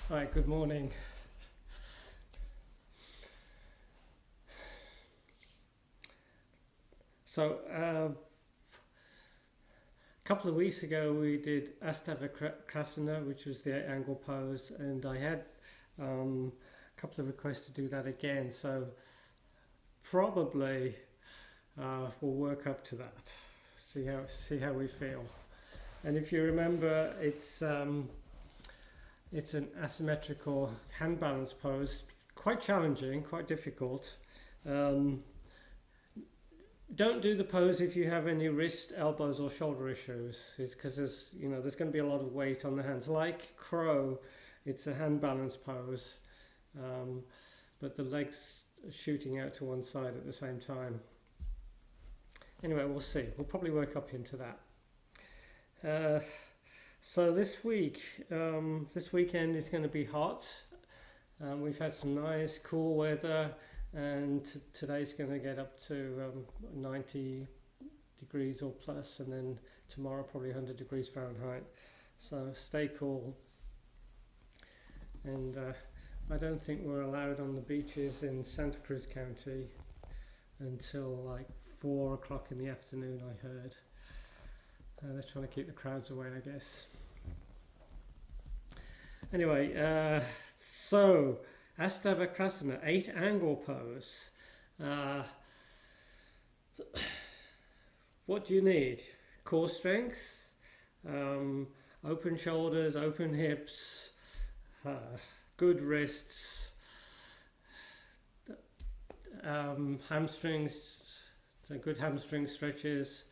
Right, good morning. So, a couple of weeks ago we did Astavakrasana, which was the 8 angle pose, and I had a couple of requests to do that again. So, probably we'll work up to that. See how we feel. And if you remember, it's an asymmetrical hand balance pose, quite challenging, quite difficult. Don't do the pose if you have any wrist, elbows, or shoulder issues. It's because there's going to be a lot of weight on the hands. Like crow, it's a hand balance pose, but the legs are shooting out to one side at the same time. Anyway, we'll see. We'll probably work up into that. So this weekend is going to be hot. We've had some nice cool weather, and today's going to get up to 90 degrees or plus, and then tomorrow probably 100 degrees Fahrenheit. So stay cool. And I don't think we're allowed on the beaches in Santa Cruz County until like 4 o'clock in the afternoon, I heard. They're trying to keep the crowds away, I guess. Anyway, so Astavakrasana, 8 angle pose. What do you need? Core strength, open shoulders, open hips, good wrists, hamstrings, so good hamstring stretches.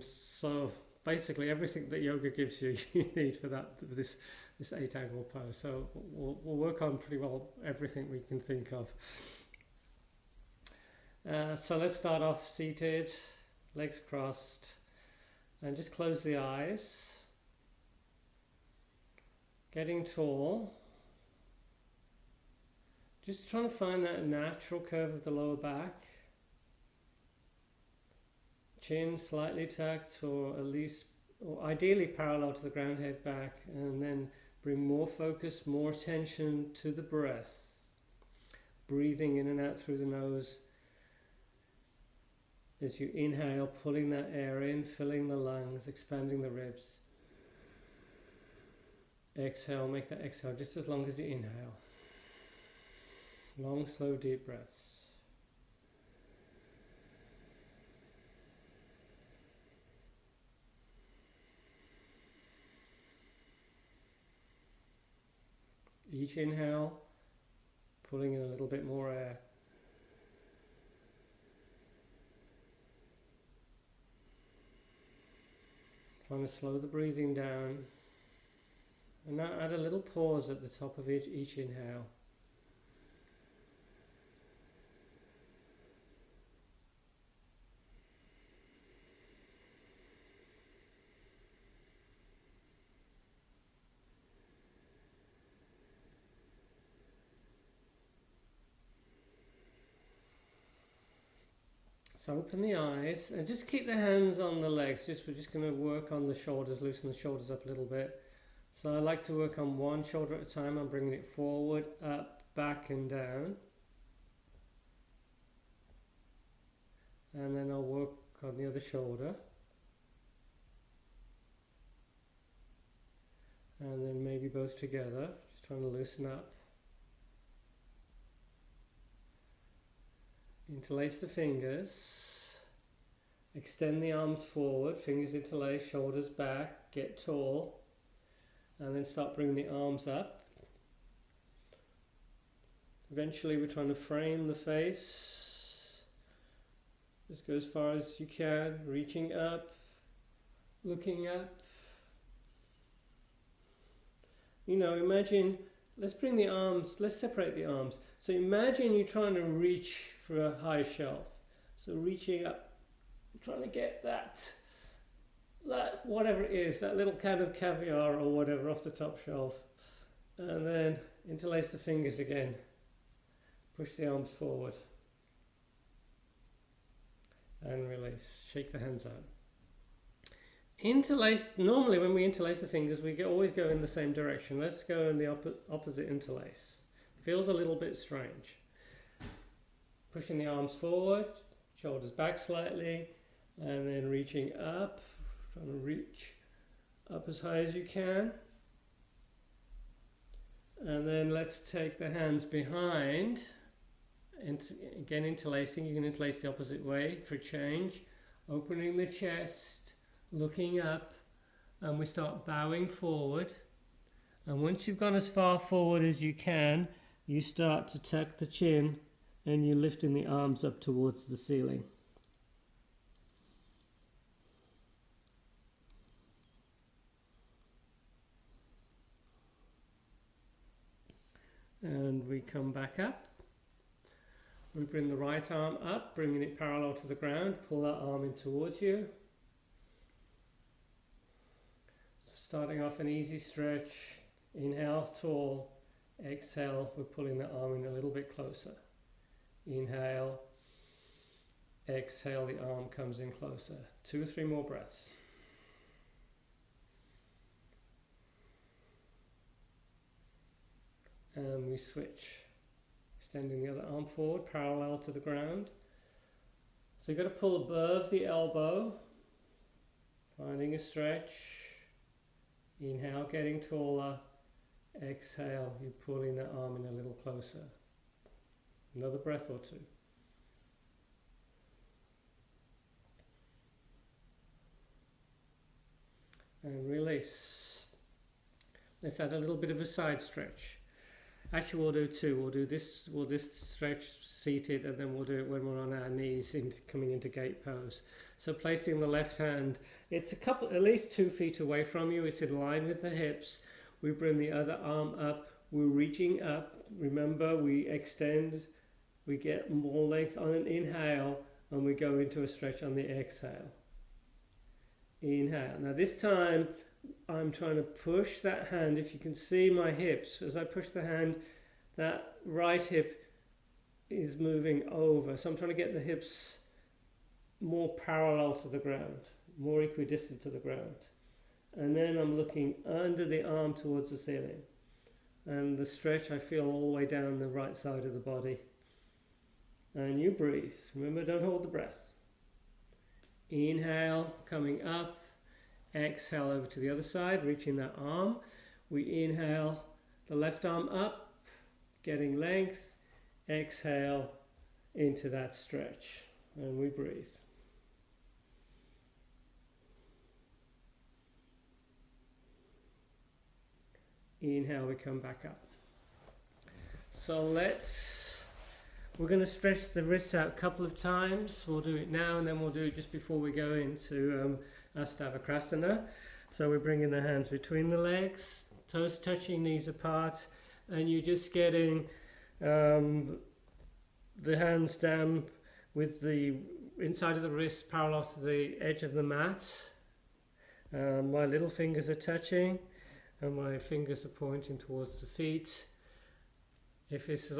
So basically everything that yoga gives you, you need for this 8 angle pose. So we'll work on pretty well everything we can think of. So let's start off seated, legs crossed, and just close the eyes. Getting tall. Just trying to find that natural curve of the lower back. Chin slightly tucked, or at least, or ideally parallel to the ground, head back, and then bring more focus, more attention to the breath. Breathing in and out through the nose. As you inhale, pulling that air in, filling the lungs, expanding the ribs. Exhale, make that exhale just as long as you inhale. Long, slow, deep breaths. Each inhale, pulling in a little bit more air. Trying to slow the breathing down. And now add a little pause at the top of each inhale. So open the eyes and just keep the hands on the legs. We're just going to work on the shoulders, loosen the shoulders up a little bit. So I like to work on one shoulder at a time. I'm bringing it forward, up, back and down. And then I'll work on the other shoulder. And then maybe both together, just trying to loosen up. Interlace the fingers, extend the arms forward, fingers interlace, shoulders back, get tall, and then start bringing the arms up. Eventually we're trying to frame the face. Just go as far as you can, reaching up, looking up. Imagine, let's separate the arms. So imagine you're trying to reach for a high shelf. So reaching up, trying to get that whatever it is, that little can of caviar or whatever off the top shelf. And then interlace the fingers again. Push the arms forward. And release. Shake the hands out. Interlace, normally when we interlace the fingers, we always go in the same direction. Let's go in the opposite interlace. Feels a little bit strange. Pushing the arms forward, shoulders back slightly, and then reaching up, trying to reach up as high as you can. And then let's take the hands behind, and again interlacing. You can interlace the opposite way for change. Opening the chest, looking up, and we start bowing forward. And once you've gone as far forward as you can, you start to tuck the chin and you're lifting the arms up towards the ceiling. And we come back up. We bring the right arm up, bringing it parallel to the ground. Pull that arm in towards you. Starting off an easy stretch. Inhale, tall. Exhale, we're pulling the arm in a little bit closer. Inhale. Exhale, the arm comes in closer. 2 or 3 more breaths. And we switch. Extending the other arm forward, parallel to the ground. So you've got to pull above the elbow. Finding a stretch. Inhale, getting taller. Exhale, you're pulling the arm in a little closer. Another breath or 2. And release. Let's add a little bit of a side stretch. Actually, we'll do 2. We'll do this stretch seated, and then we'll do it when we're on our knees, coming into gate pose. So placing the left hand, it's at least 2 feet away from you. It's in line with the hips. We bring the other arm up. We're reaching up. Remember, we extend. We get more length on an inhale, and we go into a stretch on the exhale. Inhale. Now this time, I'm trying to push that hand. If you can see my hips, as I push the hand, that right hip is moving over. So I'm trying to get the hips more parallel to the ground, more equidistant to the ground. And then I'm looking under the arm towards the ceiling. And the stretch I feel all the way down the right side of the body. And you breathe. Remember, don't hold the breath. Inhale, coming up. Exhale over to the other side, reaching that arm. We inhale, the left arm up, getting length. Exhale into that stretch, and we breathe. Inhale, we come back up. So we're going to stretch the wrists out a couple of times. We'll do it now, and then we'll do it just before we go into Astavakrasana. So we're bringing the hands between the legs, toes touching, knees apart, and you're just getting the hands down with the inside of the wrist parallel to the edge of the mat. My little fingers are touching, and my fingers are pointing towards the feet. If this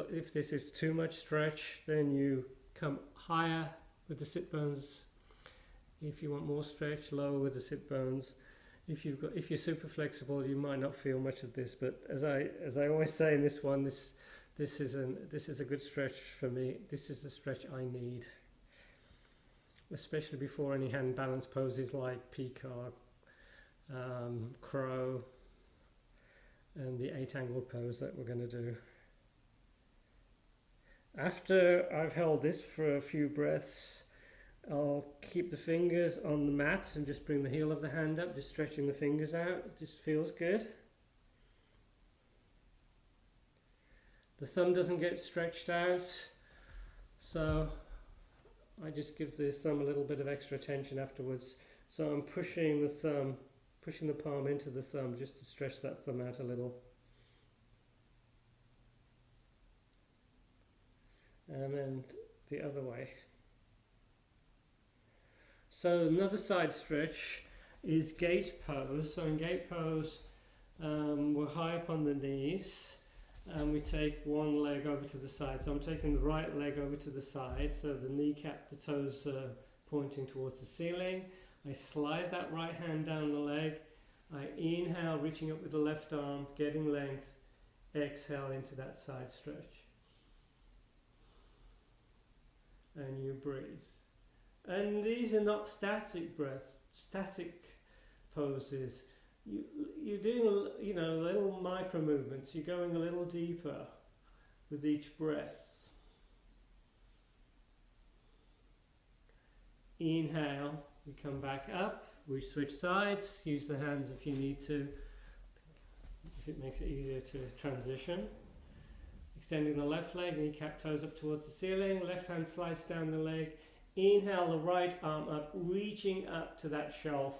is too much stretch, then you come higher with the sit bones. If you want more stretch, lower with the sit bones. If you're super flexible, you might not feel much of this. But as I always say in this one, this is a good stretch for me. This is the stretch I need, especially before any hand balance poses like peacock, crow, and the 8-angle pose that we're going to do. After I've held this for a few breaths, I'll keep the fingers on the mat and just bring the heel of the hand up, just stretching the fingers out. It just feels good. The thumb doesn't get stretched out, so I just give the thumb a little bit of extra tension afterwards. So I'm pushing the palm into the thumb just to stretch that thumb out a little. And then the other way. So another side stretch is gate pose. So in gate pose, we're high up on the knees, and we take one leg over to the side. So I'm taking the right leg over to the side, so the kneecap, the toes are pointing towards the ceiling. I slide that right hand down the leg. I inhale, reaching up with the left arm, getting length. Exhale into that side stretch. And you breathe. And these are not static breaths, static poses. You're doing, little micro movements. You're going a little deeper with each breath. Inhale, we come back up, we switch sides, use the hands if you need to, if it makes it easier to transition. Extending the left leg, kneecap toes up towards the ceiling, left hand slides down the leg. Inhale the right arm up, reaching up to that shelf,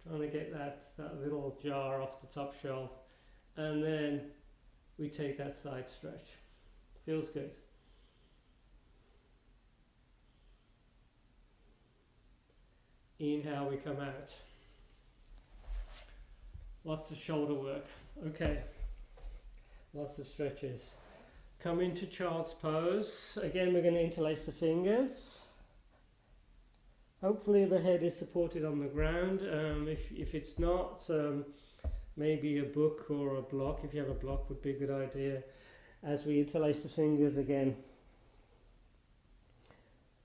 trying to get that little jar off the top shelf. And then we take that side stretch. Feels good. Inhale, we come out. Lots of shoulder work. Okay. Lots of stretches. Come into child's pose. Again, we're going to interlace the fingers. Hopefully the head is supported on the ground. If it's not, maybe a book or a block, if you have a block, would be a good idea. As we interlace the fingers again,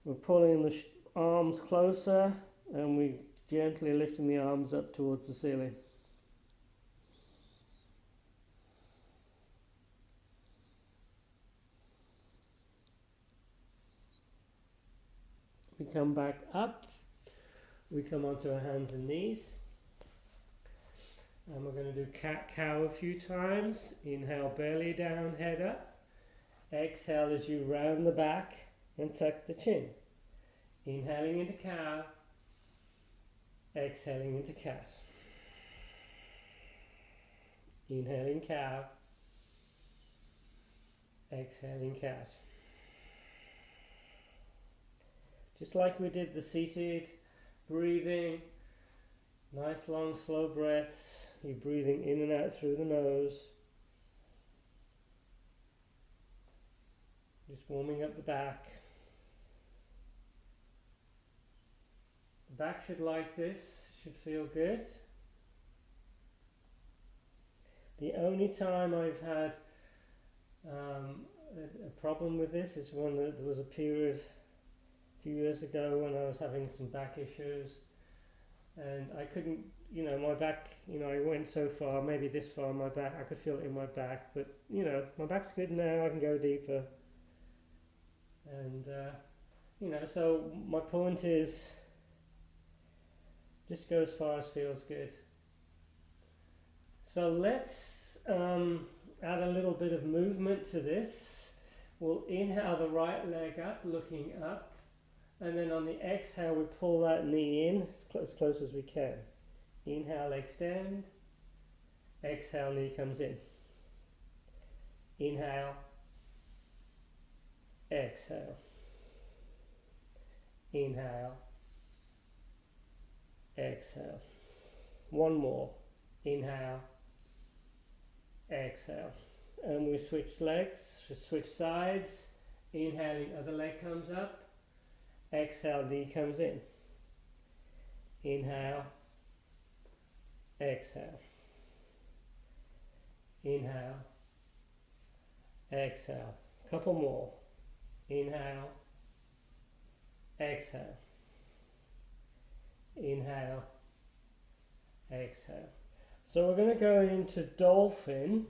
we're pulling the arms closer and we gently lifting the arms up towards the ceiling. We come back up, we come onto our hands and knees, and we're going to do cat-cow a few times. Inhale, belly down, head up. Exhale as you round the back and tuck the chin. Inhaling into cow, exhaling into cat. Inhaling cow, exhaling cat. Just like we did the seated breathing, nice long slow breaths. You're breathing in and out through the nose. Just warming up the back. The back should like this, should feel good. The only time I've had a problem with this is when there was a period a few years ago when I was having some back issues and I couldn't, my back, I went so far, maybe this far, my back, I could feel it in my back, but my back's good now, I can go deeper. And so my point is just go as far as feels good. So let's add a little bit of movement to this. We'll inhale the right leg up, looking up. And then on the exhale, we pull that knee in as close as we can. Inhale, extend. Exhale, knee comes in. Inhale. Exhale. Inhale. Exhale. One more. Inhale. Exhale. And we switch legs, we switch sides. Inhaling, other leg comes up. Exhale, knee comes in. Inhale. Exhale. Inhale. Exhale. Couple more. Inhale. Exhale. Inhale. Exhale. So we're going to go into dolphin.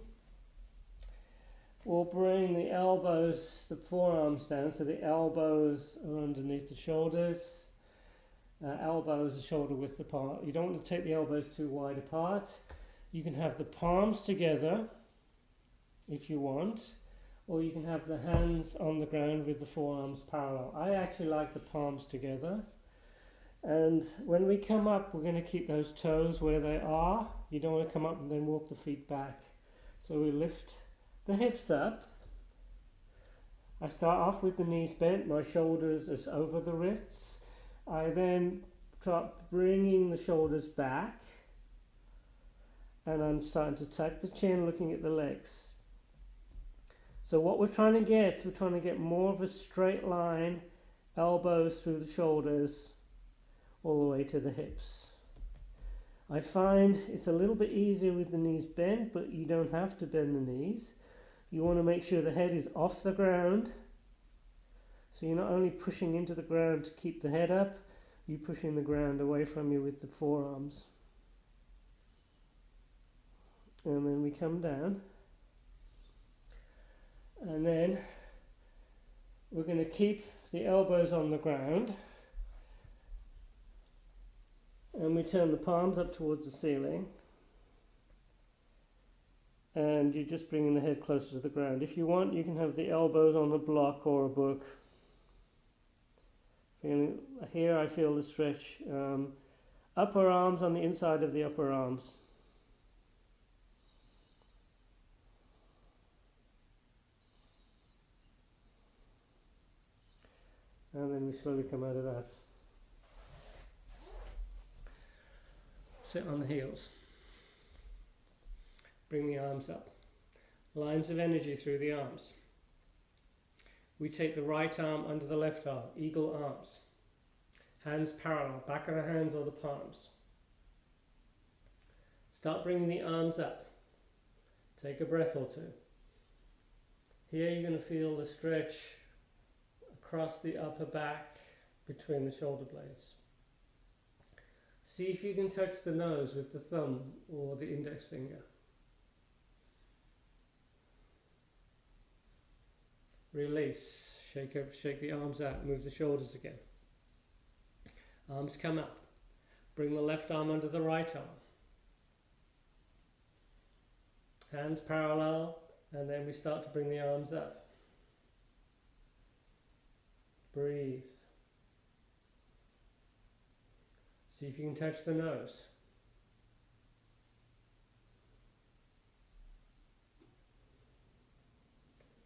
We'll bring the elbows, the forearms down, so the elbows are underneath the shoulders. Elbows are shoulder width apart. You don't want to take the elbows too wide apart. You can have the palms together if you want, or you can have the hands on the ground with the forearms parallel. I actually like the palms together. And when we come up, we're going to keep those toes where they are. You don't want to come up and then walk the feet back. So we lift the hips up. I start off with the knees bent, my shoulders is over the wrists. I then start bringing the shoulders back and I'm starting to tuck the chin, looking at the legs. So what we're trying to get more of a straight line, elbows through the shoulders, all the way to the hips. I find it's a little bit easier with the knees bent, but you don't have to bend the knees. You want to make sure the head is off the ground. So you're not only pushing into the ground to keep the head up, you're pushing the ground away from you with the forearms. And then we come down. And then we're going to keep the elbows on the ground. And we turn the palms up towards the ceiling. And you're just bringing the head closer to the ground. If you want, you can have the elbows on a block or a book. Here I feel the stretch. Upper arms on the inside of the upper arms. And then we slowly come out of that. Sit on the heels. Bring the arms up. Lines of energy through the arms. We take the right arm under the left arm, eagle arms. Hands parallel, back of the hands or the palms. Start bringing the arms up. Take a breath or two. Here you're going to feel the stretch across the upper back between the shoulder blades. See if you can touch the nose with the thumb or the index finger. Release, shake the arms out, move the shoulders again. Arms come up. Bring the left arm under the right arm. Hands parallel, and then we start to bring the arms up. Breathe. See if you can touch the nose.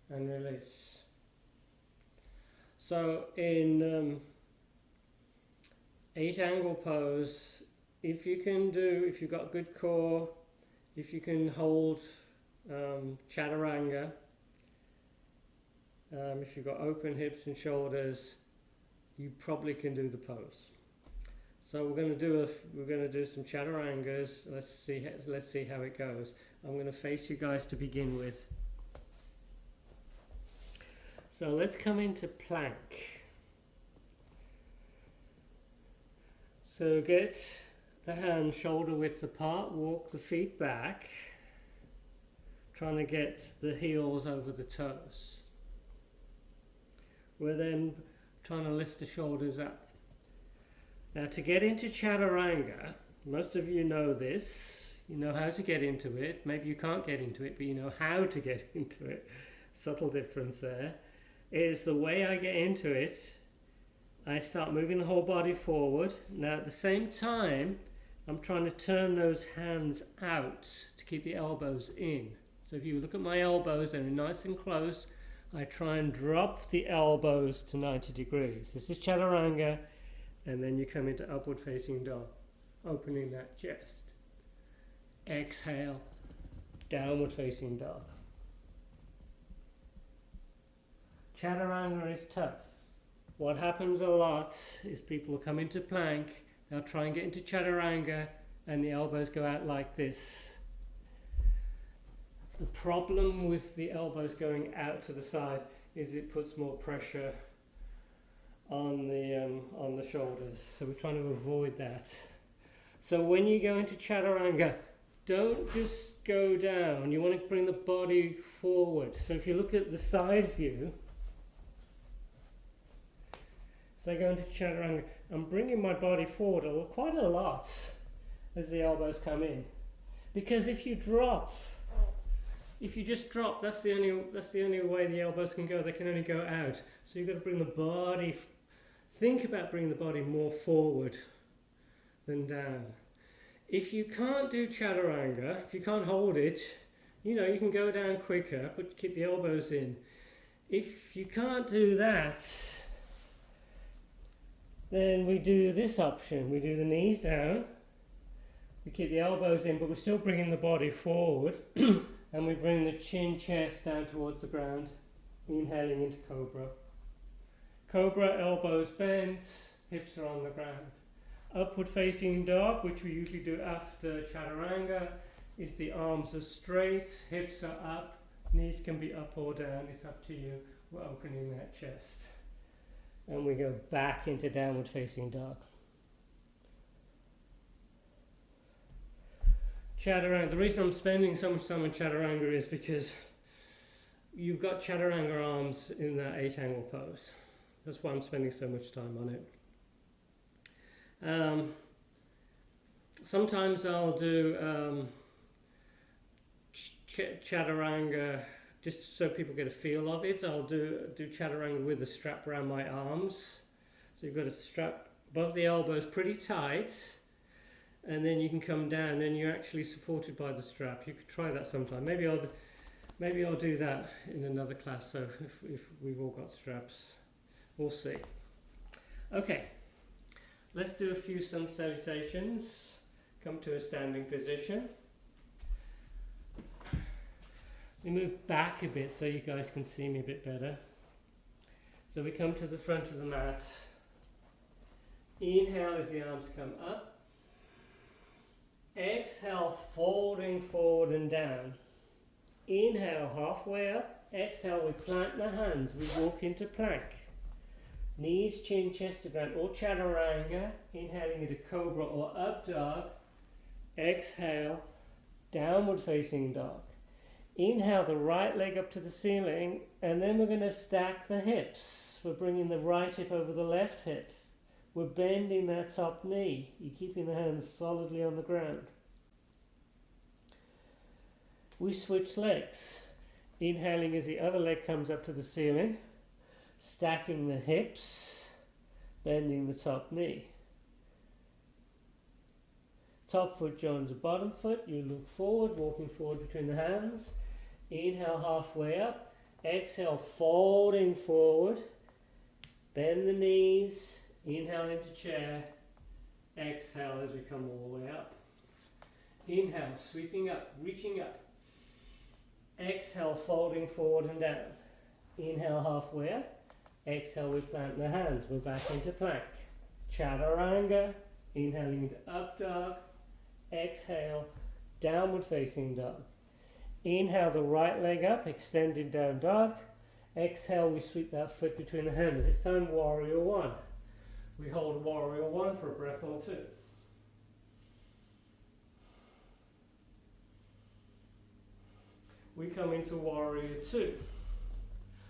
And release. So in 8-angle pose, if you've got good core, if you can hold chaturanga, if you've got open hips and shoulders, you probably can do the pose. So we're going to do some chaturangas. Let's see how it goes. I'm going to face you guys to begin with. So let's come into plank. So get the hands shoulder width apart, walk the feet back, trying to get the heels over the toes. We're then trying to lift the shoulders up. Now to get into chaturanga, most of you know this, you know how to get into it. Maybe you can't get into it, but you know how to get into it. Subtle difference there. Is the way I get into it, I start moving the whole body forward. Now at the same time, I'm trying to turn those hands out to keep the elbows in. So if you look at my elbows, they're nice and close. I try and drop the elbows to 90 degrees. This is chaturanga, and then you come into upward facing dog, opening that chest. Exhale, downward facing dog. Chaturanga is tough. What happens a lot is people will come into plank, they'll try and get into chaturanga, and the elbows go out like this. The problem with the elbows going out to the side is it puts more pressure on the shoulders. So we're trying to avoid that. So when you go into chaturanga, don't just go down. You want to bring the body forward. So if you look at the side view, as I go into chaturanga, I'm bringing my body forward quite a lot as the elbows come in. Because if you just drop, that's the only way the elbows can go. They can only go out. So you've got to bring the body, think about bringing the body more forward than down. If you can't do chaturanga, if you can't hold it, you can go down quicker, but keep the elbows in. If you can't do that, then we do this option. We do the knees down, we keep the elbows in, but we're still bringing the body forward, and we bring the chin, chest down towards the ground, inhaling into cobra. Cobra, elbows bent, hips are on the ground. Upward facing dog, which we usually do after chaturanga, is the arms are straight, hips are up, knees can be up or down, it's up to you. We're opening that chest. And we go back into downward facing dog. Chaturanga, the reason I'm spending so much time on chaturanga is because you've got chaturanga arms in that 8-angle pose. That's why I'm spending so much time on it. Sometimes I'll do chaturanga just so people get a feel of it. I'll do chaturanga with a strap around my arms. So you've got a strap above the elbows pretty tight, and then you can come down and you're actually supported by the strap. You could try that sometime. Maybe I'll do that in another class, so if we've all got straps. We'll see. Okay, let's do a few sun salutations. Come to a standing position. We move back a bit so you guys can see me a bit better. So we come to the front of the mat. Inhale as the arms come up. Exhale, folding forward and down. Inhale, halfway up. Exhale, we plant the hands. We walk into plank. Knees, chin, chest to ground, or chaturanga. Inhaling into cobra or up dog. Exhale, downward facing dog. Inhale the right leg up to the ceiling, and then we're going to stack the hips. We're bringing the right hip over the left hip. We're bending that top knee. You're keeping the hands solidly on the ground. We switch legs. Inhaling as the other leg comes up to the ceiling. Stacking the hips, bending the top knee. Top foot joins the bottom foot. You look forward, walking forward between the hands. Inhale halfway up. Exhale, folding forward. Bend the knees. Inhale into chair. Exhale as we come all the way up. Inhale, sweeping up, reaching up. Exhale, folding forward and down. Inhale halfway up. Exhale, we plant the hands. We're back into plank. Chaturanga. Inhaling into up dog. Exhale, downward facing dog. Inhale the right leg up, extended down dog. Exhale, we sweep that foot between the hands. This time warrior one. We hold warrior one for a breath or two. We come into warrior two.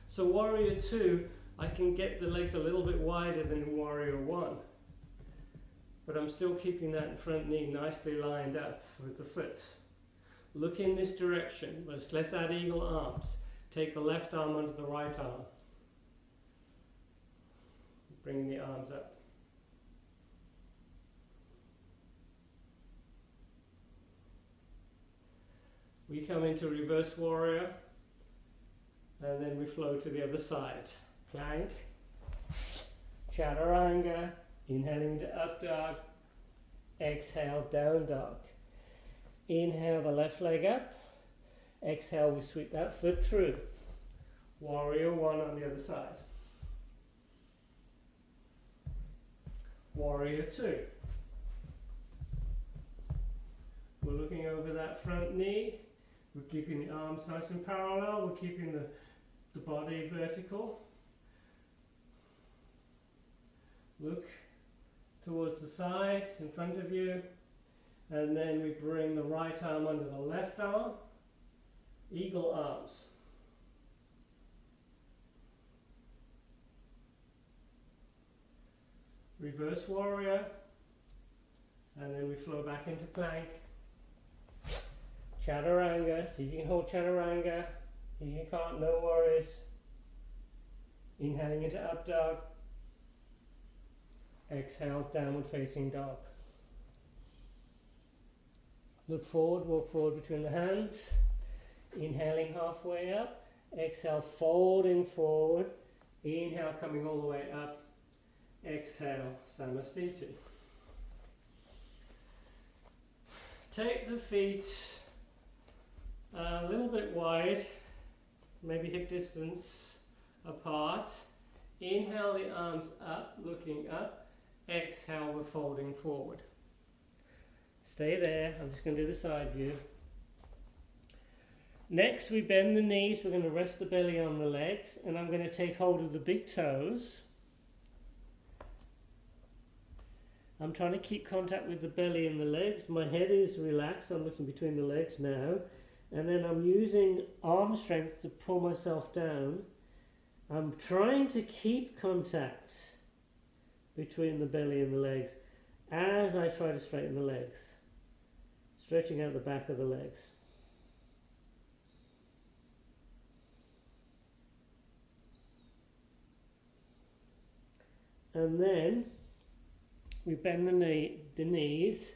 So warrior two, I can get the legs a little bit wider than warrior one. But I'm still keeping that front knee nicely lined up with the foot. Look in this direction. Let's add eagle arms. Take the left arm under the right arm. Bringing the arms up. We come into reverse warrior, and then we flow to the other side. Plank, chaturanga, inhaling to up dog, exhale down dog. Inhale the left leg up, exhale we sweep that foot through. Warrior one on the other side. Warrior two. We're looking over that front knee. We're keeping the arms nice and parallel. We're keeping the body vertical. Look towards the side in front of you. And then we bring the right arm under the left arm. Eagle arms. Reverse warrior. And then we flow back into plank. Chaturanga. See if you can hold chaturanga. If you can't, no worries. Inhaling into up dog. Exhale, downward facing dog. Look forward, walk forward between the hands. Inhaling halfway up. Exhale, folding forward. Inhale, coming all the way up. Exhale, Samastiti. Take the feet a little bit wide, maybe hip distance apart. Inhale the arms up, looking up. Exhale, we're folding forward. Stay there. I'm just going to do the side view. Next, we bend the knees. We're going to rest the belly on the legs, and I'm going to take hold of the big toes. I'm trying to keep contact with the belly and the legs. My head is relaxed. I'm looking between the legs now. And then I'm using arm strength to pull myself down. I'm trying to keep contact between the belly and the legs as I try to straighten the legs. Stretching out the back of the legs. And then we bend the knees.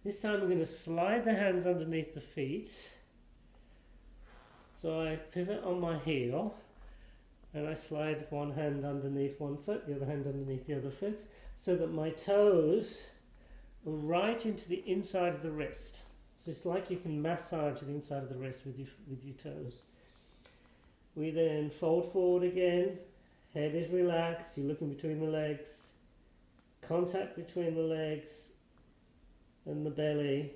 This time we're going to slide the hands underneath the feet. So I pivot on my heel and I slide one hand underneath one foot, the other hand underneath the other foot, so that my toes are right into the inside of the wrist. So it's like you can massage the inside of the wrist with your toes. We then fold forward again. Head is relaxed. You're looking between the legs. Contact between the legs and the belly.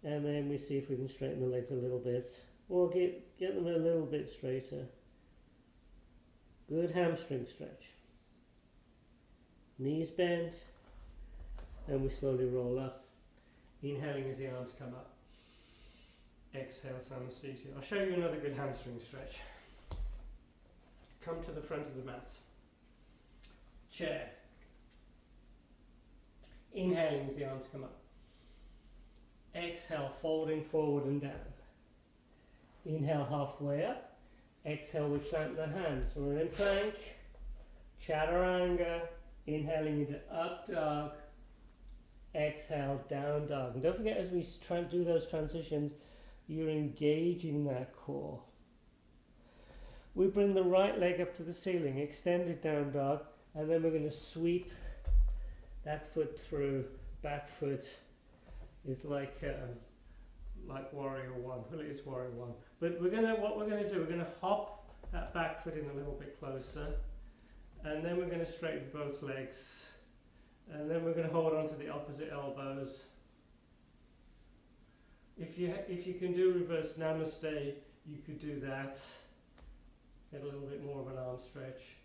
And then we see if we can straighten the legs a little bit. Or get them a little bit straighter. Good hamstring stretch. Knees bent. And we slowly roll up. Inhaling as the arms come up. Exhale, anesthesia. I'll show you another good hamstring stretch. Come to the front of the mat. Chair. Inhaling as the arms come up. Exhale, folding forward and down. Inhale, halfway up. Exhale, we plant the hands. We're in plank. Chaturanga. Inhaling into up dog. Exhale, down dog. And don't forget, as we try to do those transitions, you're engaging that core. We bring the right leg up to the ceiling, extended down dog, and then we're going to sweep that foot through. Back foot is like warrior one. Well, it is warrior one. But what we're gonna do, we're gonna hop that back foot in a little bit closer, and then we're going to straighten both legs, and then we're going to hold on to the opposite elbows. If you can do reverse namaste, you could do that. Get a little bit more of an arm stretch.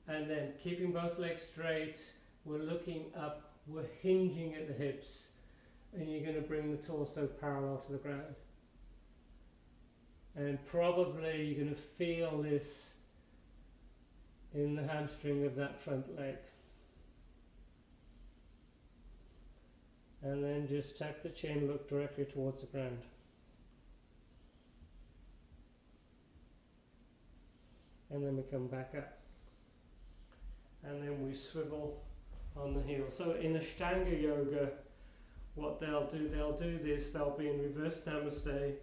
And then keeping both legs straight, we're looking up, we're hinging at the hips, and you're going to bring the torso parallel to the ground. And probably you're going to feel this in the hamstring of that front leg. And then just tuck the chin, look directly towards the ground. And then we come back up. And then we swivel on the heel. So in Ashtanga yoga, what they'll do this, they'll be in reverse namaste,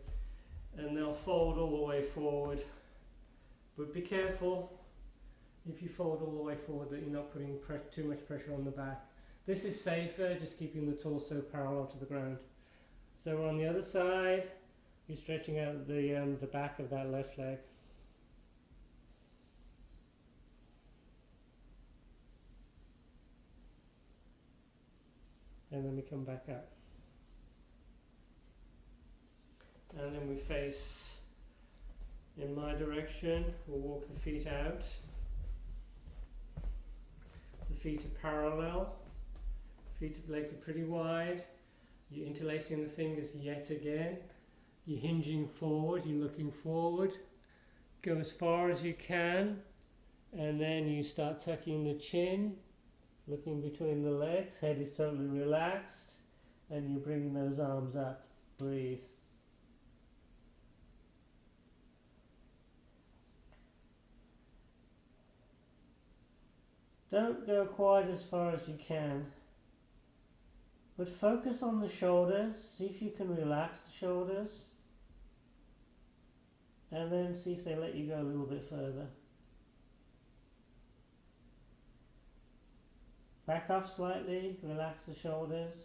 and they'll fold all the way forward. But be careful, if you fold all the way forward, that you're not putting too much pressure on the back. This is safer, just keeping the torso parallel to the ground. So we're on the other side, you're stretching out the back of that left leg. And then we come back up. And then we face in my direction. We'll walk the feet out. The feet are parallel. Legs are pretty wide. You're interlacing the fingers yet again. You're hinging forward, you're looking forward. Go as far as you can. And then you start tucking the chin. Looking between the legs, head is totally relaxed, and you're bringing those arms up. Breathe. Don't go quite as far as you can, but focus on the shoulders. See if you can relax the shoulders, and then see if they let you go a little bit further. Back off slightly, relax the shoulders,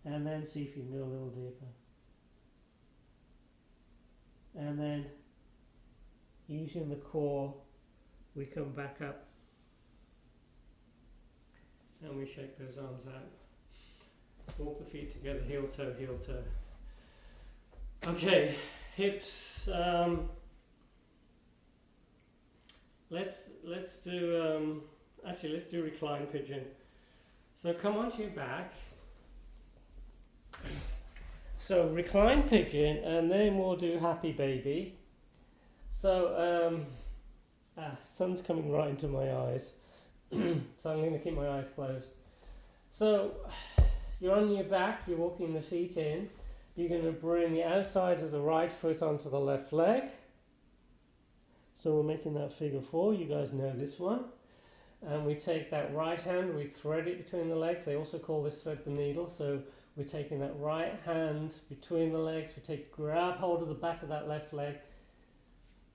and then see if you can go a little deeper. And then, using the core, we come back up. And we shake those arms out. Walk the feet together, heel toe, heel toe. Okay, hips. Let's do let's do recline pigeon. So come onto your back. So recline pigeon, and then we'll do happy baby. So sun's coming right into my eyes, so I'm going to keep my eyes closed. So you're on your back, you're walking the feet in. You're going to bring the outside of the right foot onto the left leg. So we're making that figure 4. You guys know this one. And we take that right hand, we thread it between the legs. They also call this thread the needle. So we're taking that right hand between the legs. We grab hold of the back of that left leg.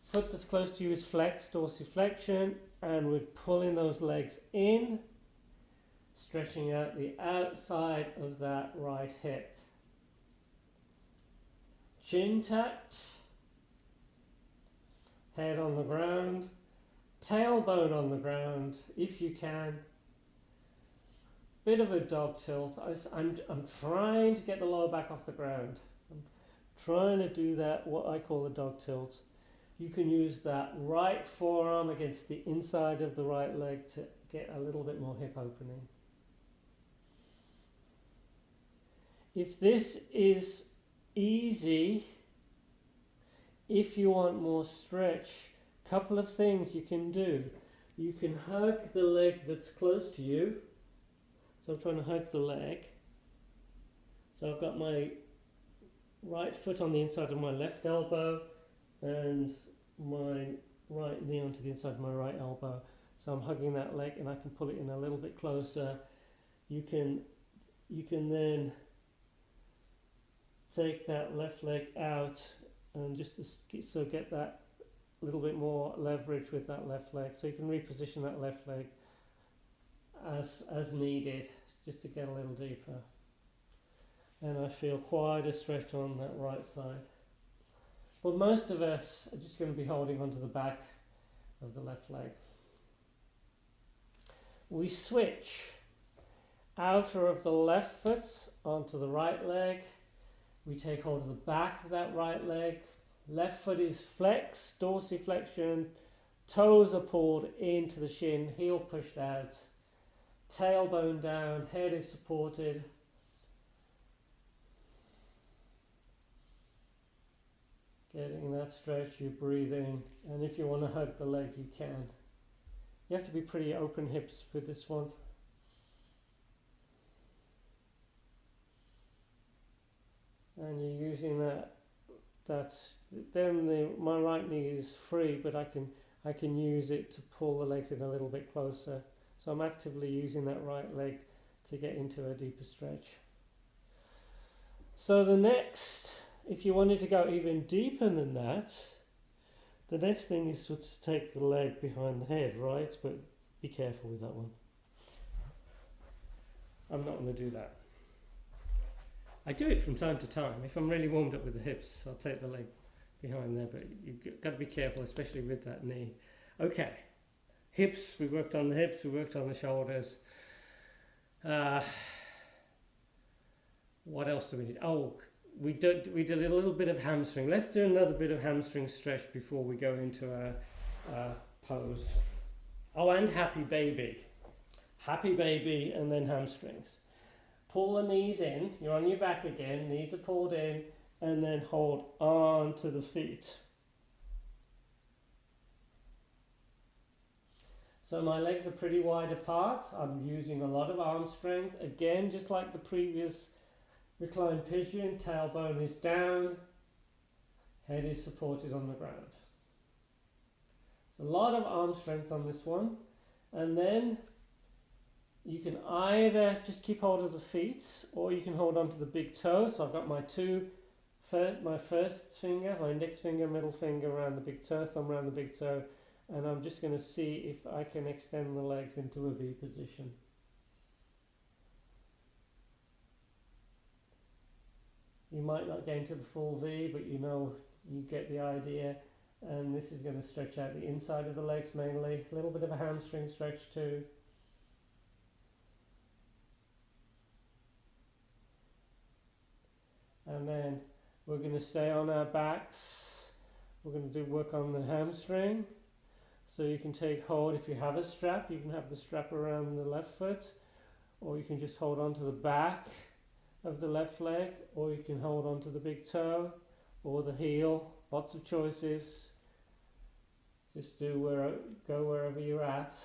Foot that's close to you is flexed, dorsiflexion, and we're pulling those legs in, stretching out the outside of that right hip. Chin tapped, head on the ground, tailbone on the ground if you can. Bit of a dog tilt. I'm trying to get the lower back off the ground. I'm trying to do that, what I call the dog tilt. You can use that right forearm against the inside of the right leg to get a little bit more hip opening. If this is easy, if you want more stretch, couple of things you can do. You can hug the leg that's close to you. So I'm trying to hug the leg. So I've got my right foot on the inside of my left elbow and my right knee onto the inside of my right elbow. So I'm hugging that leg and I can pull it in a little bit closer. You can then take that left leg out and just so get that little bit more leverage with that left leg. So you can reposition that left leg as needed, just to get a little deeper. And I feel quite a stretch on that right side. But most of us are just going to be holding onto the back of the left leg. We switch outer of the left foot onto the right leg. We take hold of the back of that right leg. Left foot is flexed, dorsiflexion, toes are pulled into the shin, heel pushed out, tailbone down, head is supported. Getting that stretch, you're breathing, and if you want to hug the leg, you can. You have to be pretty open hips for this one. And you're using my right knee is free, but I can use it to pull the legs in a little bit closer. So I'm actively using that right leg to get into a deeper stretch. So the next, if you wanted to go even deeper than that, the next thing is to take the leg behind the head, right? But be careful with that one. I'm not going to do that. I do it from time to time. If I'm really warmed up with the hips, I'll take the leg behind there, but you've got to be careful, especially with that knee. Okay, hips, we worked on the hips, we worked on the shoulders. What else do we need? Oh, we did a little bit of hamstring. Let's do another bit of hamstring stretch before we go into a pose. Oh, and happy baby. Happy baby and then hamstrings. Pull the knees in, you're on your back again, knees are pulled in, and then hold on to the feet. So my legs are pretty wide apart. I'm using a lot of arm strength. Again, just like the previous reclined pigeon, tailbone is down, head is supported on the ground. So a lot of arm strength on this one. And then you can either just keep hold of the feet, or you can hold on to the big toe. So I've got my first finger, my index finger, middle finger around the big toe, thumb around the big toe, and I'm just going to see if I can extend the legs into a V position. You might not get into the full V, but you get the idea. And this is going to stretch out the inside of the legs mainly. A little bit of a hamstring stretch too. And then we're going to stay on our backs. We're going to do work on the hamstring. So you can take hold, if you have a strap, you can have the strap around the left foot, or you can just hold on to the back of the left leg, or you can hold on to the big toe or the heel. Lots of choices. Just go wherever you're at.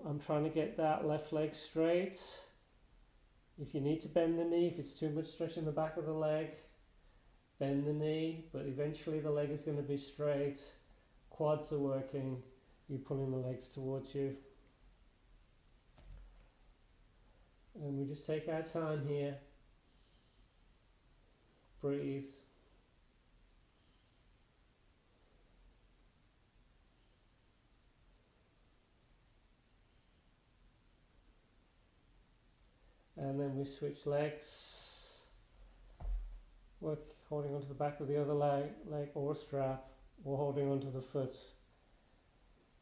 I'm trying to get that left leg straight. If you need to bend the knee, if it's too much stretch in the back of the leg, bend the knee, but eventually the leg is going to be straight. Quads are working, you're pulling the legs towards you. And we just take our time here. Breathe. And then we switch legs. Work holding onto the back of the other leg or a strap, or holding onto the foot.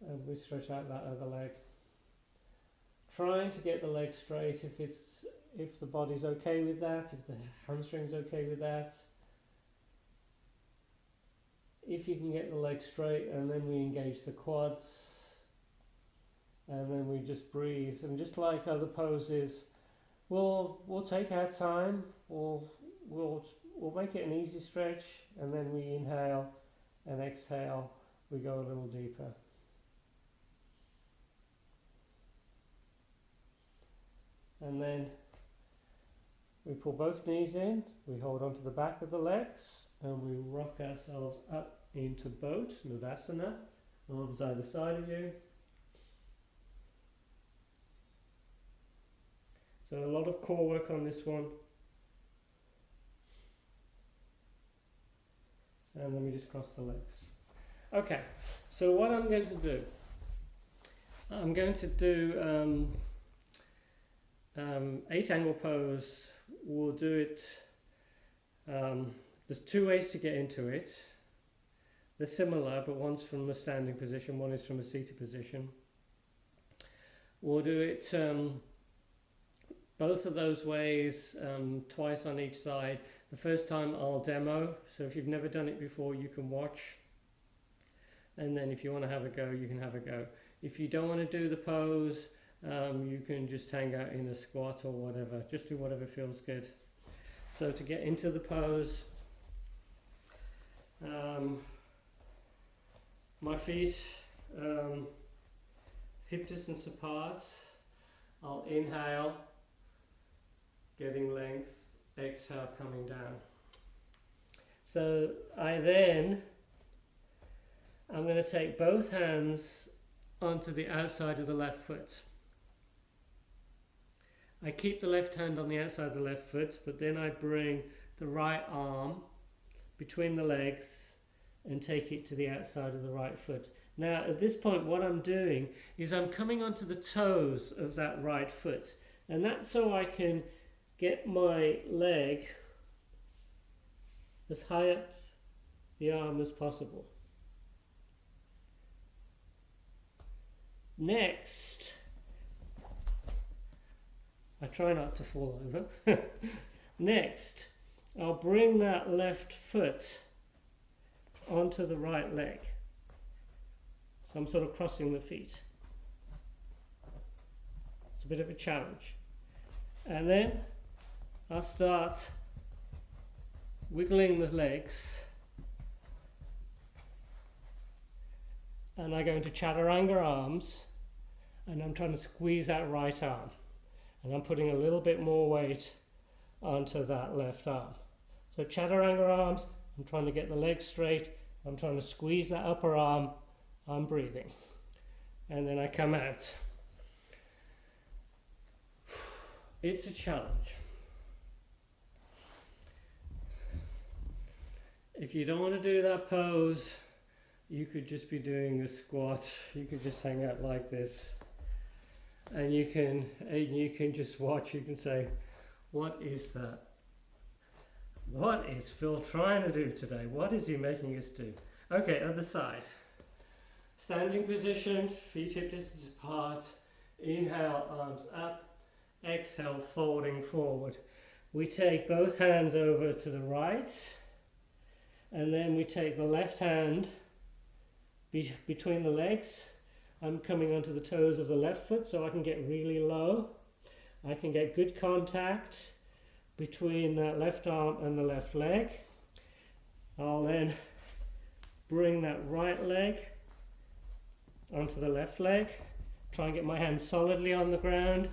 And we stretch out that other leg. Trying to get the leg straight if the body's okay with that, if the hamstring's okay with that. If you can get the leg straight, and then we engage the quads, and then we just breathe. And just like other poses, we'll take our time. We'll make it an easy stretch, and then we inhale and exhale. We go a little deeper. And then we pull both knees in, we hold onto the back of the legs, and we rock ourselves up into boat, Navasana, arms either side of you. So a lot of core work on this one. And then we just cross the legs. Okay, so what I'm going to do, I'm going to do 8 angle pose. We'll do it, there's 2 ways to get into it. They're similar, but one's from a standing position, one is from a seated position. We'll do it both of those ways, twice on each side. The first time I'll demo, so if you've never done it before, you can watch. And then if you want to have a go, you can have a go. If you don't want to do the pose, you can just hang out in a squat or whatever. Just do whatever feels good. So to get into the pose, my feet hip distance apart. I'll inhale, getting length, exhale, coming down. So I'm going to take both hands onto the outside of the left foot. I keep the left hand on the outside of the left foot, but then I bring the right arm between the legs and take it to the outside of the right foot. Now at this point what I'm doing is I'm coming onto the toes of that right foot, and that's so I can get my leg as high up the arm as possible. Next, I try not to fall over. Next, I'll bring that left foot onto the right leg. So I'm sort of crossing the feet. It's a bit of a challenge. And then I'll start wiggling the legs, and I go into chaturanga arms, and I'm trying to squeeze that right arm, and I'm putting a little bit more weight onto that left arm. So chaturanga arms, I'm trying to get the legs straight, I'm trying to squeeze that upper arm, I'm breathing, and then I come out. It's a challenge. If you don't want to do that pose, you could just be doing a squat. You could just hang out like this, and you can just watch. You can say, what is that? What is Phil trying to do today? What is he making us do? Okay, other side. Standing position, feet hip distance apart. Inhale, arms up. Exhale, folding forward. We take both hands over to the right, and then we take the left hand between the legs. I'm coming onto the toes of the left foot so I can get really low. I can get good contact between that left arm and the left leg. I'll then bring that right leg onto the left leg, try and get my hands solidly on the ground,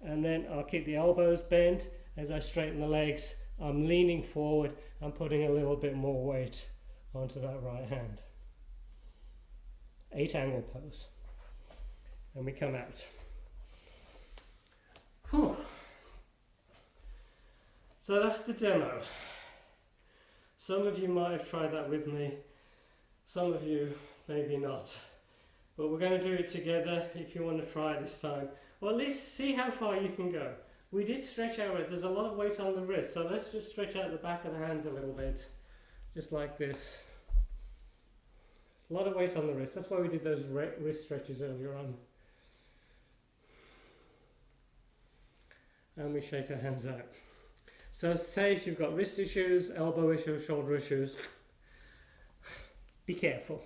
and then I'll keep the elbows bent. As I straighten the legs, I'm leaning forward, I'm putting a little bit more weight onto that right hand. 8 angle pose. And we come out. Whew. So that's the demo. Some of you might have tried that with me, some of you maybe not. But we're going to do it together if you want to try it this time. Or at least see how far you can go. We did stretch out, there's a lot of weight on the wrist, so let's just stretch out the back of the hands a little bit. Just like this. A lot of weight on the wrist, that's why we did those wrist stretches earlier on. And we shake our hands out. So say if you've got wrist issues, elbow issues, shoulder issues, be careful.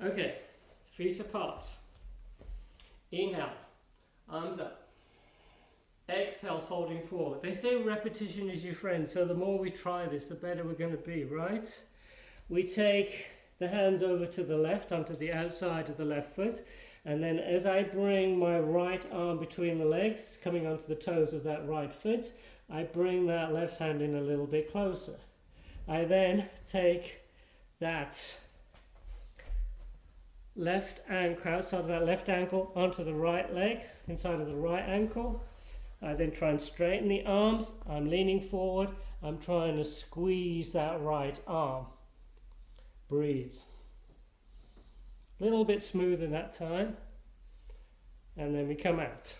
Okay, feet apart. Inhale, arms up. Exhale, folding forward. They say repetition is your friend, so the more we try this, the better we're going to be, right? We take the hands over to the left, onto the outside of the left foot, and then as I bring my right arm between the legs, coming onto the toes of that right foot, I bring that left hand in a little bit closer. I then take that left ankle, outside of that left ankle, onto the right leg, inside of the right ankle. I then try and straighten the arms. I'm leaning forward. I'm trying to squeeze that right arm. Breathe. A little bit smoother that time. And then we come out.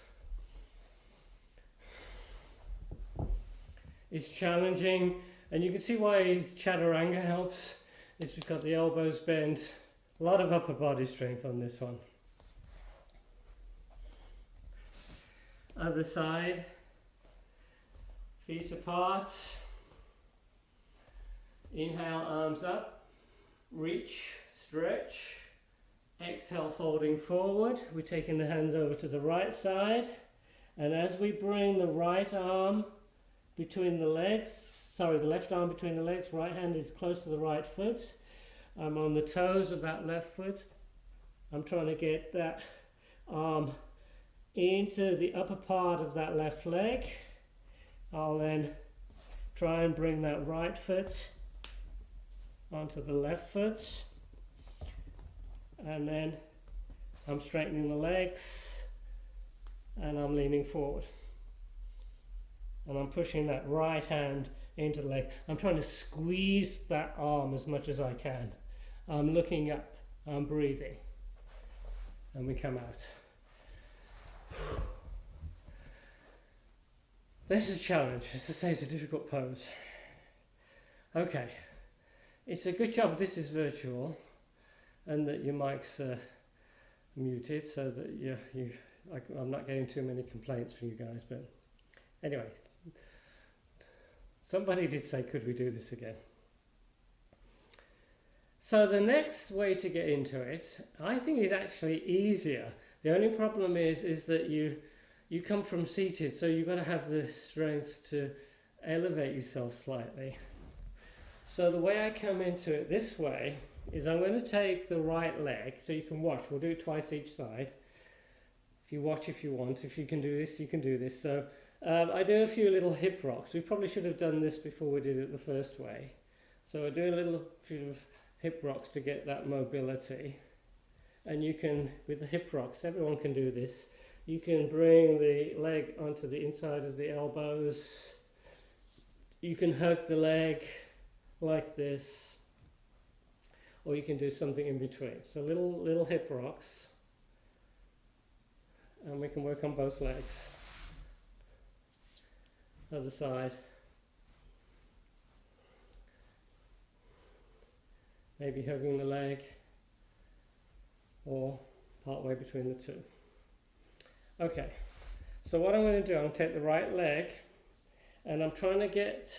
It's challenging, and you can see why chaturanga helps. Is we've got the elbows bent. A lot of upper body strength on this one. Other side, feet apart, inhale, arms up, reach, stretch, exhale, folding forward. We're taking the hands over to the right side, and as we bring the right arm between the legs, the left arm between the legs, right hand is close to the right foot. I'm on the toes of that left foot. I'm trying to get that arm into the upper part of that left leg. I'll then try and bring that right foot onto the left foot, and then I'm straightening the legs and I'm leaning forward, and I'm pushing that right hand into the leg. I'm trying to squeeze that arm as much as I can. I'm looking up, I'm breathing, and we come out. This is a challenge. As I say, it's a difficult pose. Okay, it's a good job this is virtual and that your mic's muted, so that I'm not getting too many complaints from you guys. But anyway, somebody did say, could we do this again? So the next way to get into it, I think, is actually easier. The only problem is that you come from seated, so you've got to have the strength to elevate yourself slightly. So the way I come into it this way is I'm going to take the right leg, so you can watch. We'll do it twice each side. If you watch if you want. If you can do this, you can do this. So I do a few little hip rocks. We probably should have done this before we did it the first way. So I do a little few hip rocks to get that mobility. And you can, with the hip rocks, everyone can do this. You can bring the leg onto the inside of the elbows. You can hug the leg like this, or you can do something in between. So little hip rocks, and we can work on both legs. Other side. Maybe hugging the leg, or part way between the two. Okay, So what I'm going to do, I'm going to take the right leg and I'm trying to get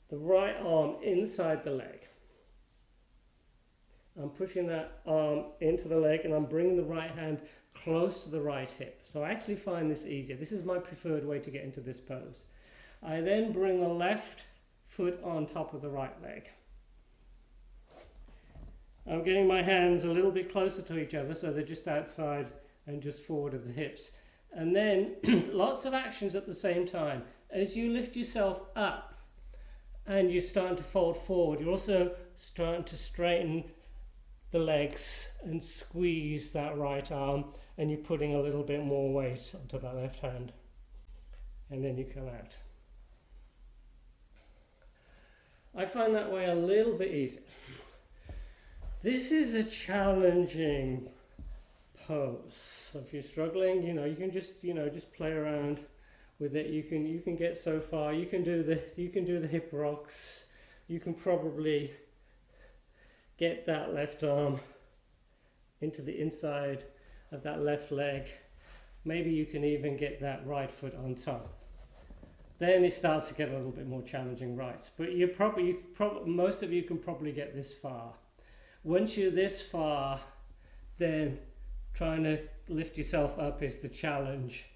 the right arm inside the leg. I'm pushing that arm into the leg and I'm bringing the right hand close to the right hip. So I actually find this easier. This is my preferred way to get into this pose. I then bring the left foot on top of the right leg. I'm getting my hands a little bit closer to each other so they're just outside and just forward of the hips. And then lots of actions at the same time. As you lift yourself up and you're starting to fold forward, you're also starting to straighten the legs and squeeze that right arm, and you're putting a little bit more weight onto that left hand. And then you come out. I find that way a little bit easier. This is a challenging pose. So if you're struggling, you can just play around with it. You can get so far. You can do the hip rocks. You can probably get that left arm into the inside of that left leg. Maybe you can even get that right foot on top. Then it starts to get a little bit more challenging, right? But most of you can probably get this far. Once you're this far, then trying to lift yourself up is the challenge.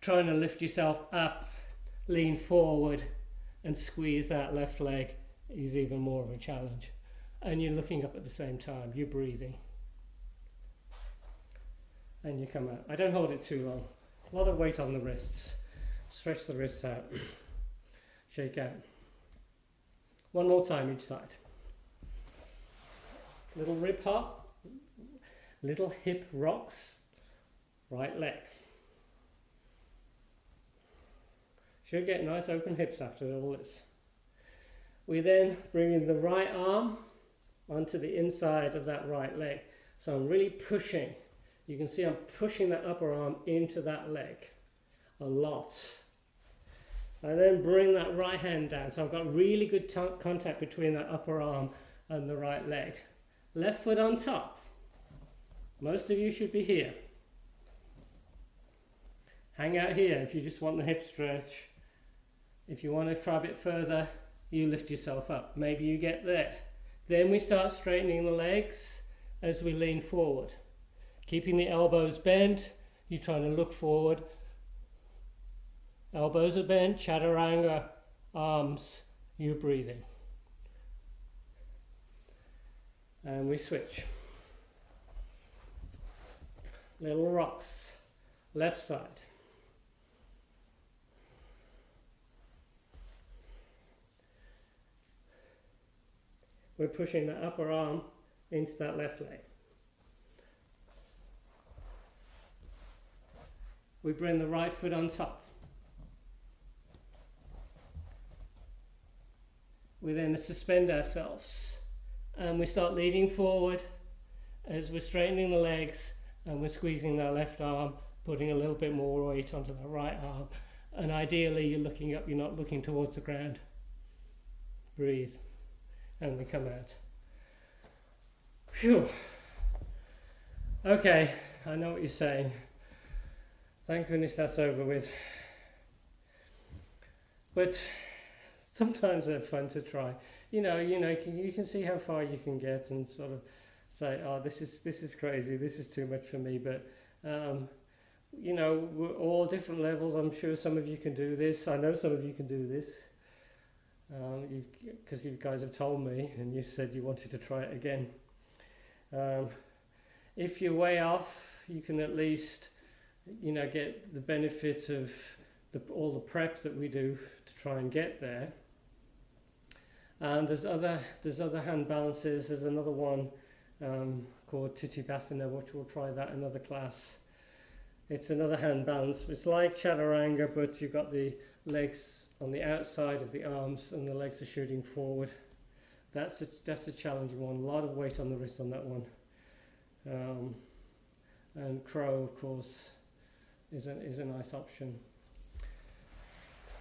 Trying to lift yourself up, lean forward and squeeze that left leg is even more of a challenge. And you're looking up at the same time, you're breathing. And you come out. I don't hold it too long. A lot of weight on the wrists. Stretch the wrists out. Shake out. One more time each side. Little rib hop. Little hip rocks. Right leg. Should get nice open hips after all this. We then bring in the right arm onto the inside of that right leg. So I'm really pushing. You can see I'm pushing that upper arm into that leg a lot. I then bring that right hand down. So I've got really good contact between that upper arm and the right leg. Left foot on top. Most of you should be here. Hang out here if you just want the hip stretch. If you want to try a bit further, you lift yourself up. Maybe you get there. Then we start straightening the legs as we lean forward. Keeping the elbows bent, you're trying to look forward. Elbows are bent, chaturanga, arms, you're breathing. And we switch. Little rocks, left side. We're pushing the upper arm into that left leg. We bring the right foot on top. We then suspend ourselves and we start leaning forward as we're straightening the legs and we're squeezing that left arm, putting a little bit more weight onto the right arm. And ideally you're looking up, you're not looking towards the ground. Breathe. And we come out. Phew. Okay, I know what you're saying. Thank goodness that's over with. But sometimes they're fun to try. You can see how far you can get and sort of say, oh, this is crazy, this is too much for me. But we're all different levels. I'm sure some of you can do this. I know some of you can do this. Because you guys have told me and you said you wanted to try it again. If you're way off, you can at least get the benefit of all the prep that we do to try and get there. And there's other hand balances. There's another one called Titibasana, which we'll try that in another class. It's another hand balance. It's like chaturanga, but you've got the legs on the outside of the arms and the legs are shooting forward. That's a challenging one. A lot of weight on the wrist on that one. And crow, of course, is a nice option.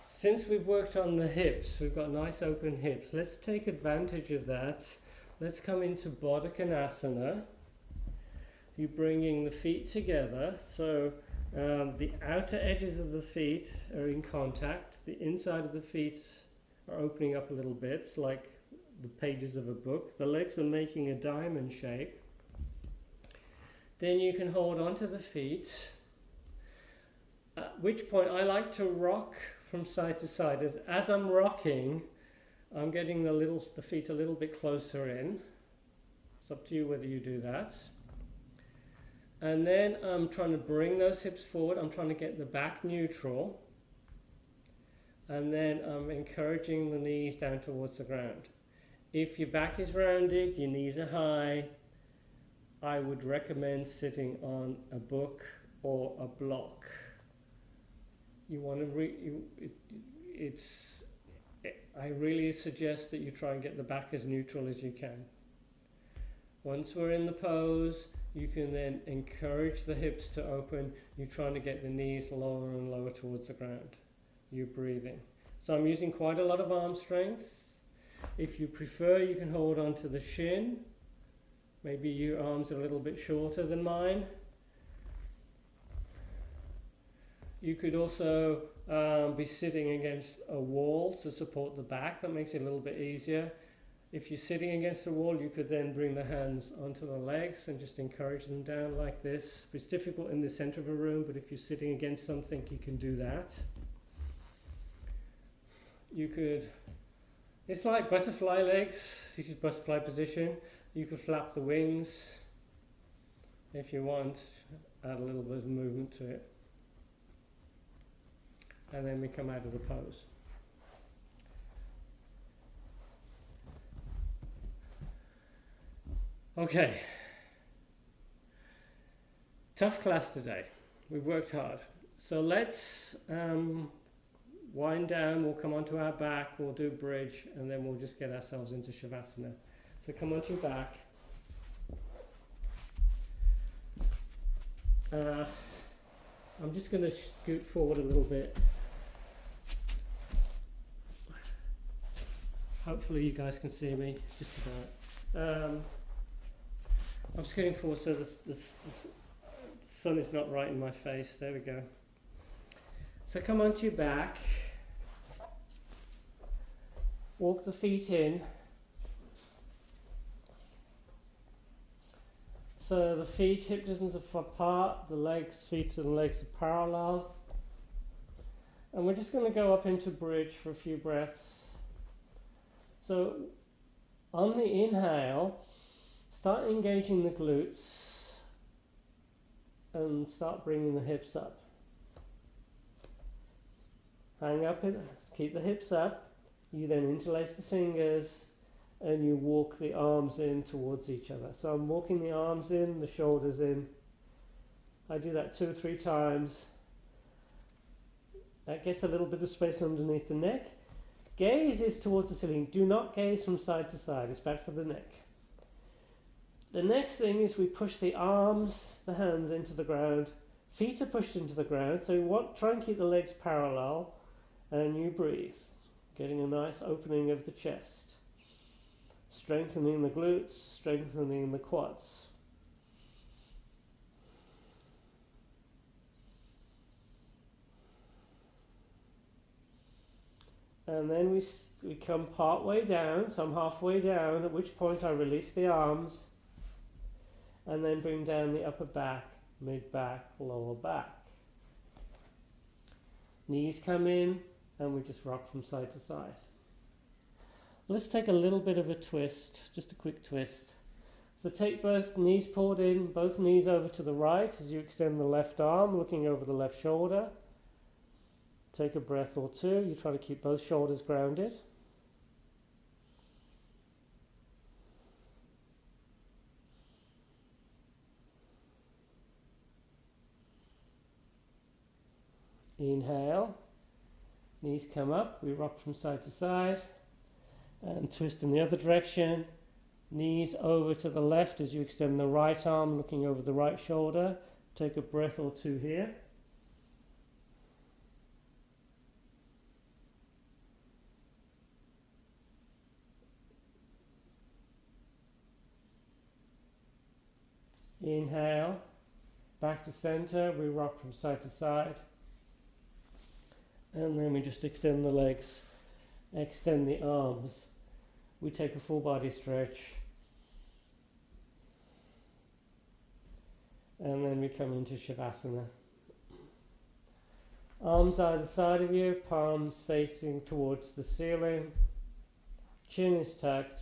Since we've worked on the hips, we've got nice open hips. Let's take advantage of that. Let's come into Baddha Konasana. You're bringing the feet together. So The outer edges of the feet are in contact. The inside of the feet are opening up a little bit. It's like the pages of a book. The legs are making a diamond shape. Then you can hold onto the feet, at which point I like to rock from side to side. As I'm rocking, I'm getting the feet a little bit closer in. It's up to you whether you do that. And then I'm trying to bring those hips forward. I'm trying to get the back neutral. And then I'm encouraging the knees down towards the ground. If your back is rounded, your knees are high, I would recommend sitting on a book or a block. You want to I really suggest that you try and get the back as neutral as you can. Once we're in the pose, you can then encourage the hips to open. You're trying to get the knees lower and lower towards the ground. You're breathing. So I'm using quite a lot of arm strength. If you prefer, you can hold on to the shin. Maybe your arms are a little bit shorter than mine. You could also be sitting against a wall to support the back. That makes it a little bit easier. If you're sitting against the wall, you could then bring the hands onto the legs and just encourage them down like this. It's difficult in the center of a room, but if you're sitting against something, you can do that. You could, it's like butterfly legs. This is butterfly position. You could flap the wings if you want, add a little bit of movement to it. And then we come out of the pose. Okay. Tough class today. We've worked hard. So let's wind down. We'll come onto our back. We'll do bridge, and then we'll just get ourselves into Shavasana. So come onto your back. I'm just going to scoot forward a little bit. Hopefully you guys can see me, just about. I'm scooting forward so the sun is not right in my face. There we go. So come onto your back. Walk the feet in. So the feet, hip distance apart, the legs, feet and legs are parallel. And we're just going to go up into bridge for a few breaths. So on the inhale, start engaging the glutes and start bringing the hips up. Hang up, keep the hips up. You then interlace the fingers and you walk the arms in towards each other. So I'm walking the arms in, the shoulders in. I do that 2 or 3 times. That gets a little bit of space underneath the neck. Gaze is towards the ceiling. Do not gaze from side to side. It's bad for the neck. The next thing is we push the arms, the hands into the ground. Feet are pushed into the ground. So try and keep the legs parallel and you breathe. Getting a nice opening of the chest. Strengthening the glutes, strengthening the quads. And then we come part way down, so I'm halfway down, at which point I release the arms and then bring down the upper back, mid back, lower back. Knees come in and we just rock from side to side. Let's take a little bit of a twist, just a quick twist. So take both knees pulled in, both knees over to the right as you extend the left arm, looking over the left shoulder. Take a breath or two. You try to keep both shoulders grounded. Inhale. Knees come up. We rock from side to side. And twist in the other direction. Knees over to the left as you extend the right arm, looking over the right shoulder. Take a breath or two here. Inhale, Back to center, we rock from side to side. And then we just extend the legs, extend the arms. We take a full body stretch. And then we come into Shavasana. Arms either side of you, palms facing towards the ceiling. Chin is tucked.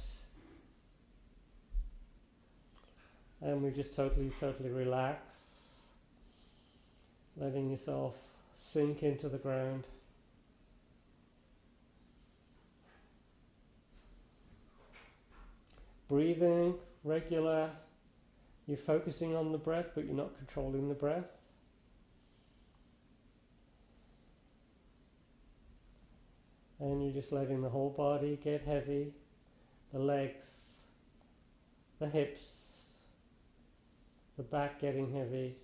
And we just totally relax. Letting yourself sink into the ground. Breathing, regular. You're focusing on the breath, but you're not controlling the breath. And you're just letting the whole body get heavy. The legs, the hips, the back getting heavy.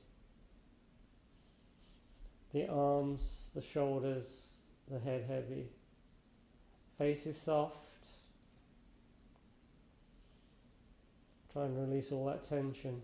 The arms, the shoulders, the head heavy. Face is soft. Try and release all that tension.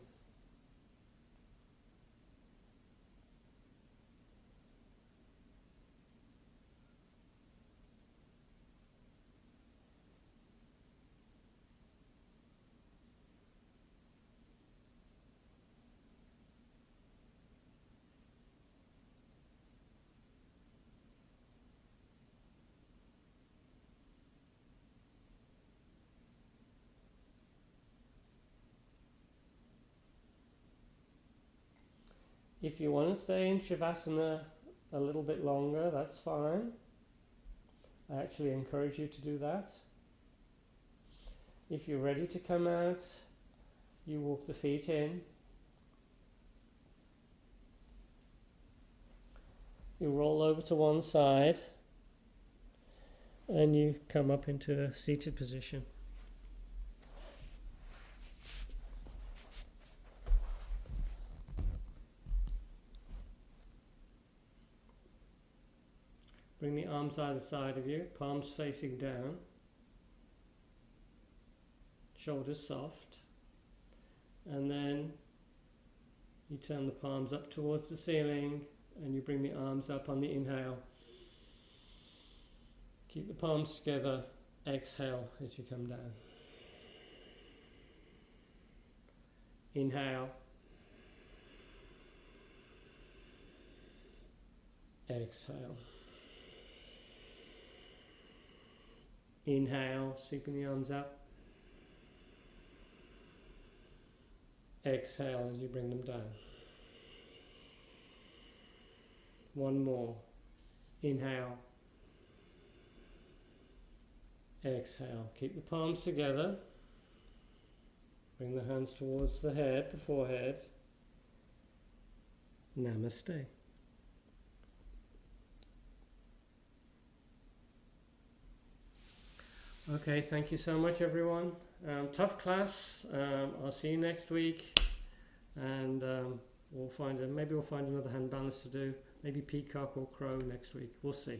If you want to stay in Shavasana a little bit longer, that's fine. I actually encourage you to do that. If you're ready to come out, you walk the feet in. You roll over to one side and you come up into a seated position. Bring the arms either side of you, palms facing down, shoulders soft, and then you turn the palms up towards the ceiling and you bring the arms up on the inhale. Keep the palms together, exhale as you come down. Inhale. Exhale. Inhale, sweeping the arms up. Exhale as you bring them down. One more. Inhale. Exhale. Keep the palms together. Bring the hands towards the head, the forehead. Namaste. Okay, thank you so much everyone. Tough class. I'll see you next week, and maybe we'll find another hand balance to do. Maybe peacock or crow next week. We'll see.